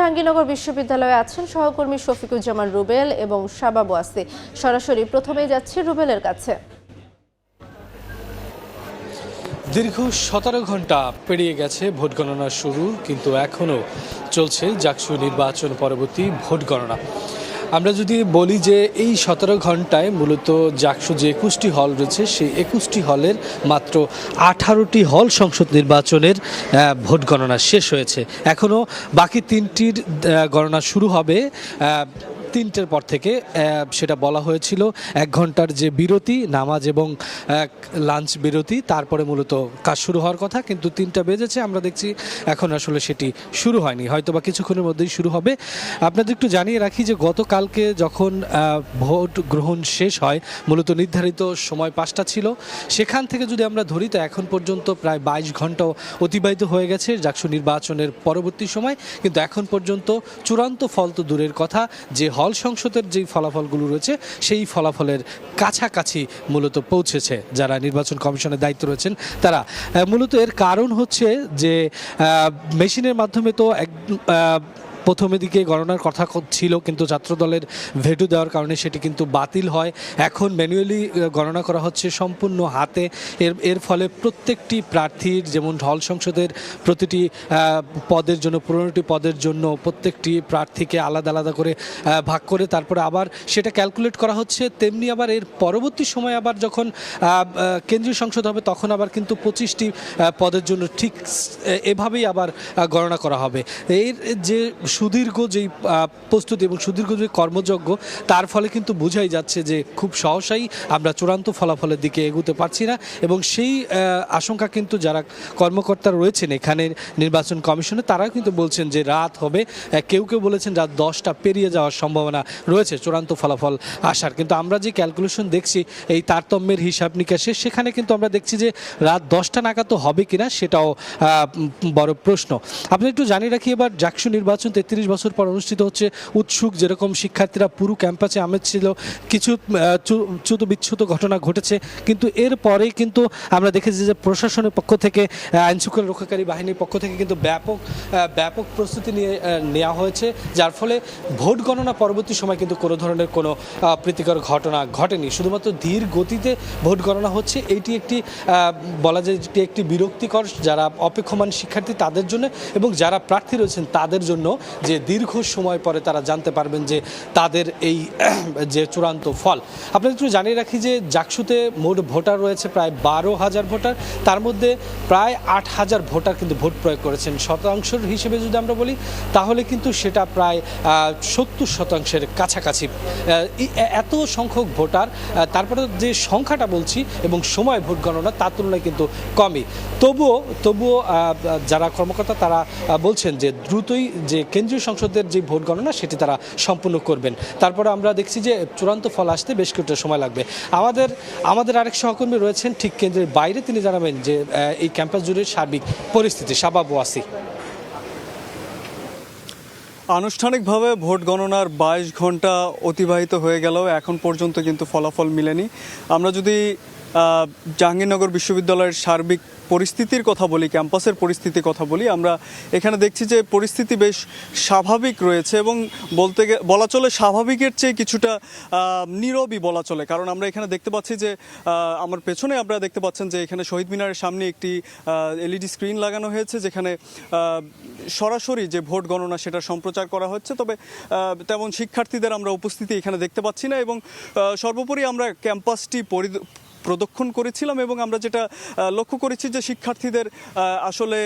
জাহাঙ্গীরনগর বিশ্ববিদ্যালয়ে আছেন সহকর্মী শফিকুজ্জামান রুবেল এবং শাবাব ওয়াসি। সরাসরি প্রথমেই যাচ্ছি রুবেলের কাছে। দীর্ঘ 17 ঘন্টা পেরিয়ে গেছে ভোট গণনা শুরু, কিন্তু এখনও চলছে জাকসু নির্বাচন পরবর্তী ভোট গণনা। আমরা যদি বলি যে এই 17 ঘন্টায় মূলত জাকসু যে 21টি হল রয়েছে সেই 21টি হলের মাত্র 18টি হল সংসদ নির্বাচনের ভোট গণনা শেষ হয়েছে। এখনও বাকি 3টির গণনা শুরু হবে 3টের পর থেকে। সেটা বলা হয়েছিল 1 ঘন্টার যে বিরতি, নামাজ এবং লাঞ্চ বিরতি, তারপরে মূলত কাজ শুরু হওয়ার কথা, কিন্তু 3টা বেজেছে। আমরা দেখছি এখন আসলে সেটি শুরু হয়নি, হয়তো বা কিছুক্ষণের মধ্যেই শুরু হবে। আপনাদের একটু জানিয়ে রাখি যে গতকালকে যখন ভোট গ্রহণ শেষ হয়, মূলত নির্ধারিত সময় 5টা ছিল, সেখান থেকে যদি আমরা ধরি তো এখন পর্যন্ত প্রায় 22 ঘন্টা অতিবাহিত হয়ে গেছে জাকসু নির্বাচনের পরবর্তী সময়। কিন্তু এখন পর্যন্ত চূড়ান্ত ফল তো দূরের কথা, যে হল সংসদের যেই ফলাফলগুলো রয়েছে সেই ফলাফলের কাছাকাছি মূলত পৌঁছেছে যারা নির্বাচন কমিশনের দায়িত্ব রয়েছেন তারা। মূলত এর কারণ হচ্ছে যে মেশিনের মাধ্যমে তো প্রথমে দিকে গণনার কথা ছিল, কিন্তু ছাত্রদলের ভেটো দেওয়ার কারণে সেটি কিন্তু বাতিল হয়। এখন ম্যানুয়ালি গণনা করা হচ্ছে সম্পূর্ণ হাতে। এর ফলে প্রত্যেকটি প্রার্থীর, যেমন হল সংসদের প্রতিটি পদের জন্য 15টি পদের জন্য প্রত্যেকটি প্রার্থীকে আলাদা আলাদা করে ভাগ করে তারপরে আবার সেটা ক্যালকুলেট করা হচ্ছে। তেমনি আবার এর পরবর্তী সময় আবার যখন কেন্দ্রীয় সংসদ হবে তখন আবার কিন্তু 25টি পদের জন্য ঠিক এভাবেই আবার গণনা করা হবে। এর যে সুদীর্ঘ যেই প্রস্তুতি এবং সুদীর্ঘ যে কর্মযজ্ঞ, তার ফলে কিন্তু বোঝাই যাচ্ছে যে খুব সহসাই আমরা চূড়ান্ত ফলাফলের দিকে এগোতে পারছি না। এবং সেই আশঙ্কা কিন্তু যারা কর্মকর্তারা রয়েছেন এখানে নির্বাচন কমিশনে, তারাও কিন্তু বলছেন যে রাত হবে। কেউ কেউ বলেছেন রাত 10টা পেরিয়ে যাওয়ার সম্ভাবনা রয়েছে চূড়ান্ত ফলাফল আসার। কিন্তু আমরা যে ক্যালকুলেশন দেখছি এই তারতম্যের হিসাব নিকাশে, সেখানে কিন্তু আমরা দেখছি যে রাত 10টা নাগাদ তো হবে কিনা সেটাও বড় প্রশ্ন। আপনি একটু জানিয়ে রাখি, এবার জাকসু নির্বাচন 33 বছর পর অনুষ্ঠিত হচ্ছে। উৎসুক যেরকম শিক্ষার্থীরা, পুরো ক্যাম্পাসে আমেজ ছিল। কিছু চ্যুত বিচ্যুত ঘটনা ঘটেছে, কিন্তু এর পরেই কিন্তু আমরা দেখেছি যে প্রশাসনের পক্ষ থেকে, আইনশৃঙ্খলা রক্ষাকারী বাহিনীর পক্ষ থেকে কিন্তু ব্যাপক প্রস্তুতি নেওয়া হয়েছে, যার ফলে ভোট গণনা পরবর্তী সময় কিন্তু কোনো ধরনের কোনো প্রীতিকর ঘটনা ঘটেনি। শুধুমাত্র ধীর গতিতে ভোট গণনা হচ্ছে। এইটি একটি বলা যায় যেটি একটি বিরক্তিকর যারা অপেক্ষমান শিক্ষার্থী তাদের জন্য, এবং যারা প্রার্থী রয়েছেন তাদের জন্য, যে দীর্ঘ সময় পরে তারা জানতে পারবেন যে তাদের এই যে চূড়ান্ত ফল। আপনাদের একটু জানিয়ে রাখি যে জাকসুতে মোট ভোটার রয়েছে প্রায় 12,000 ভোটার, তার মধ্যে প্রায় 8,000 ভোটার কিন্তু ভোট প্রয়োগ করেছেন। শতাংশের হিসেবে যদি আমরা বলি তাহলে কিন্তু সেটা প্রায় 70% কাছাকাছি। এত সংখ্যক ভোটার, তারপরে যে সংখ্যাটা বলছি এবং সময় ভোট গণনা তার তুলনায় কিন্তু কমই। তবুও যারা কর্মকর্তা তারা বলছেন যে দ্রুতই যে কেন্দ্রীয় সংসদের যে ভোট গণনা সেটি তারা সম্পূর্ণ করবেন। তারপরে আমরা দেখছি যে চূড়ান্ত ফল আসতে বেশ কিছুটা সময় লাগবে। আমাদের আরেক সহকর্মী রয়েছেন ঠিক কেন্দ্রের বাইরে, তিনি জানাবেন যে এই ক্যাম্পাস জুড়ে সার্বিক পরিস্থিতি। শাবাব ওয়াসি। আনুষ্ঠানিকভাবে ভোট গণনার 22 ঘন্টা অতিবাহিত হয়ে গেল, এখন পর্যন্ত কিন্তু ফলাফল মিলেনি। আমরা যদি জাহাঙ্গীরনগর বিশ্ববিদ্যালয়ের সার্বিক পরিস্থিতির কথা বলি, ক্যাম্পাসের পরিস্থিতির কথা বলি, আমরা এখানে দেখছি যে পরিস্থিতি বেশ স্বাভাবিক রয়েছে, এবং বলা চলে স্বাভাবিকের চেয়ে কিছুটা নীরবই বলা চলে। কারণ আমরা এখানে দেখতে পাচ্ছি যে আমার পেছনে আপনারা দেখতে পাচ্ছেন যে এখানে শহীদ মিনারের সামনে একটি এলইডি স্ক্রিন লাগানো হয়েছে, যেখানে সরাসরি যে ভোট গণনা সেটা সম্প্রচার করা হচ্ছে। তবে তেমন শিক্ষার্থীদের আমরা উপস্থিতি এখানে দেখতে পাচ্ছি না। এবং সর্বোপরি আমরা ক্যাম্পাসটি প্রদক্ষিণ করেছিলাম, এবং আমরা যেটা লক্ষ্য করেছি যে শিক্ষার্থীদের আসলে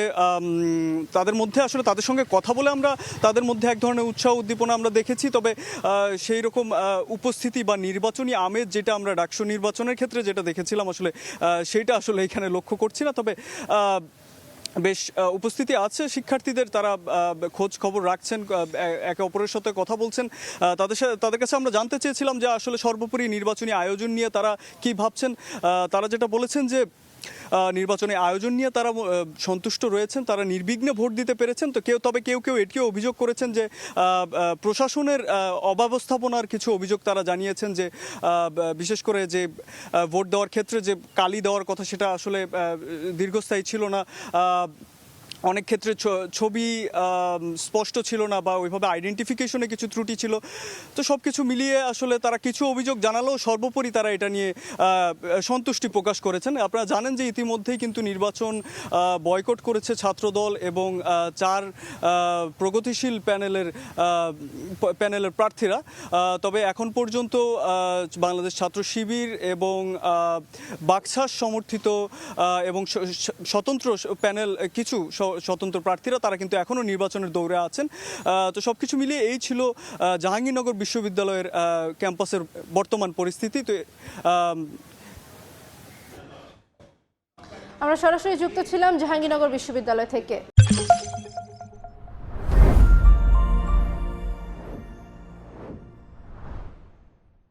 তাদের সঙ্গে কথা বলে আমরা তাদের মধ্যে এক ধরনের উৎসাহ উদ্দীপনা আমরা দেখেছি। তবে সেই রকম উপস্থিতি বা নির্বাচনী আমেজ যেটা আমরা ডাকসু নির্বাচনের ক্ষেত্রে যেটা দেখেছিলাম আসলে সেইটা আসলে এখানে লক্ষ্য করছি না। তবে বেশ উপস্থিতি আছে শিক্ষার্থীদের, তারা খোঁজ খবর রাখছেন, একে অপরের সাথে কথা বলছেন। তাদের কাছে আমরা জানতে চেয়েছিলাম যে আসলে সর্বোপরি নির্বাচনী আয়োজন নিয়ে তারা কি ভাবছেন। তারা যেটা বলেছেন যে নির্বাচনী আয়োজন নিয়ে তারা সন্তুষ্ট রয়েছেন, তারা নির্বিঘ্নে ভোট দিতে পেরেছেন। তো তবে কেউ এটিও অভিযোগ করেছেন যে প্রশাসনের অব্যবস্থাপনার কিছু অভিযোগ তারা জানিয়েছেন, যে বিশেষ করে যে ভোট দেওয়ার ক্ষেত্রে যে কালি দেওয়ার কথা সেটা আসলে দীর্ঘস্থায়ী ছিল না। অনেক ক্ষেত্রে ছবি স্পষ্ট ছিল না বা ওইভাবে আইডেন্টিফিকেশনে কিছু ত্রুটি ছিল। তো সব কিছু মিলিয়ে আসলে তারা কিছু অভিযোগ জানালেও সর্বোপরি তারা এটা নিয়ে সন্তুষ্টি প্রকাশ করেছেন। আপনারা জানেন যে ইতিমধ্যেই কিন্তু নির্বাচন বয়কট করেছে ছাত্রদল এবং 4 প্রগতিশীল প্যানেলের প্রার্থীরা। তবে এখন পর্যন্ত বাংলাদেশ ছাত্র শিবির এবং বাকছাস সমর্থিত এবং স্বতন্ত্র প্যানেল কিছু স্বতন্ত্র প্রার্থীরা তারা কিন্তু এখনও নির্বাচনের দৌড়ে আছেন। তো সব কিছু মিলিয়ে এই ছিল জাহাঙ্গীরনগর বিশ্ববিদ্যালয়ের ক্যাম্পাসের বর্তমান পরিস্থিতি। তো আমরা সরাসরি যুক্ত ছিলাম জাহাঙ্গীরনগর বিশ্ববিদ্যালয় থেকে।